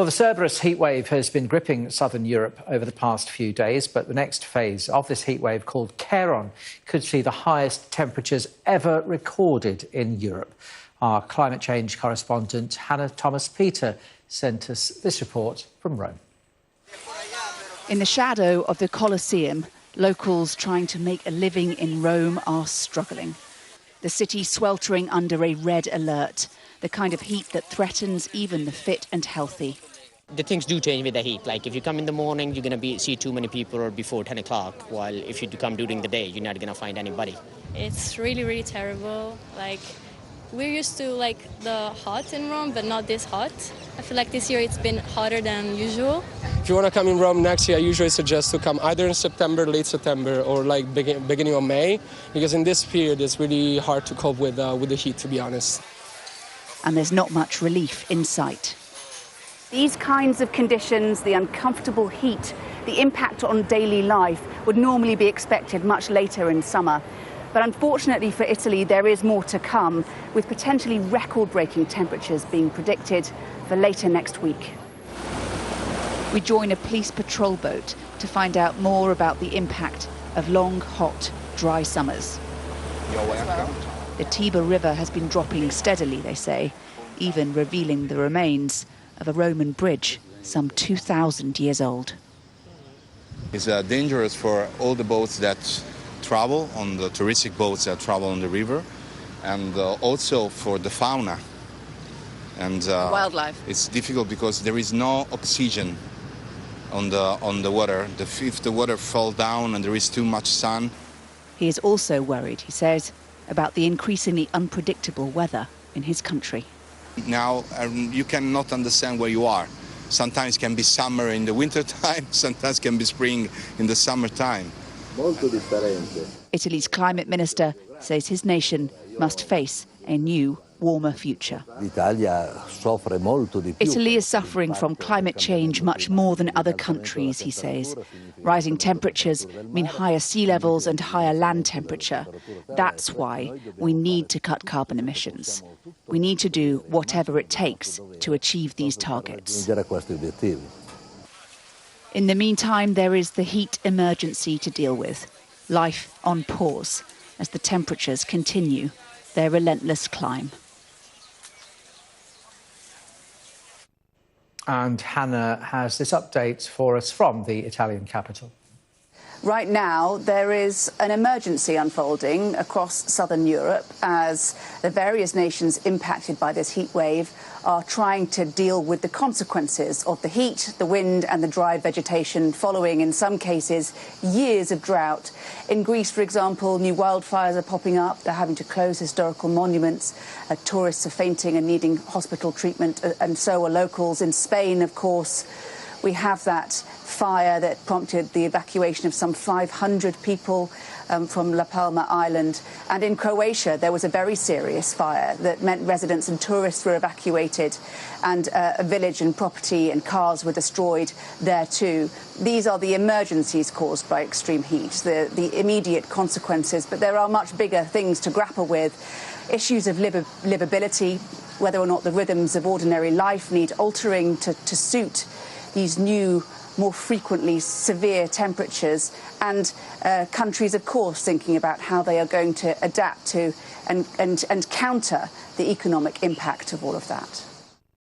Well, the Cerberus heatwave has been gripping southern Europe over the past few days, but the next phase of this heatwave, called Charon, could see the highest temperatures ever recorded in Europe. Our climate change correspondent Hannah Thomas-Peter sent us this report from Rome. In the shadow of the Colosseum, locals trying to make a living in Rome are struggling. The city sweltering under a red alert, the kind of heat that threatens even the fit and healthy. The things do change with the heat. Like if you come in the morning, you're going to see too many people before 10 o'clock, while if you come during the day, you're not going to find anybody. It's really, really terrible. Like, we're used to the hot in Rome, but not this hot. I feel like this year it's been hotter than usual. If you want to come in Rome next year, I usually suggest to come either in September, late September, or beginning of May, because in this period it's really hard to cope with the heat, to be honest. And there's not much relief in sight. These kinds of conditions, the uncomfortable heat, the impact on daily life would normally be expected much later in summer. But unfortunately for Italy, there is more to come, with potentially record-breaking temperatures being predicted for later next week. We join a police patrol boat to find out more about the impact of long, hot, dry summers. You're welcome. The Tiber River has been dropping steadily, they say, even revealing the remains of a Roman bridge some 2,000 years old. It's dangerous for all the boats that travel, on the touristic boats that travel on the river, and also for the fauna. And wildlife. It's difficult because there is no oxygen on the water. If the water falls down and there is too much sun. He is also worried, he says, about the increasingly unpredictable weather in his country. Now you cannot understand where you are. Sometimes it can be summer in the winter time, sometimes it can be spring in the summertime. Italy's climate minister says his nation must face a new, warmer future. Italy is suffering from climate change much more than other countries, he says. Rising temperatures mean higher sea levels and higher land temperature. That's why we need to cut carbon emissions. We need to do whatever it takes to achieve these targets. In the meantime, there is the heat emergency to deal with. Life on pause as the temperatures continue their relentless climb. And Hannah has this update for us from the Italian capital. Right now, there is an emergency unfolding across southern Europe as the various nations impacted by this heat wave are trying to deal with the consequences of the heat, the wind and the dry vegetation following, in some cases, years of drought. In Greece, for example, new wildfires are popping up. They're having to close historical monuments. Tourists are fainting and needing hospital treatment, and so are locals. In Spain, of course, we have that fire that prompted the evacuation of some 500 people from La Palma Island. And in Croatia, there was a very serious fire that meant residents and tourists were evacuated, and a village and property and cars were destroyed there too. These are the emergencies caused by extreme heat, the immediate consequences. But there are much bigger things to grapple with. Issues of livability, whether or not the rhythms of ordinary life need altering to suit these new, more frequently severe temperatures, and countries, of course, thinking about how they are going to adapt to and counter the economic impact of all of that.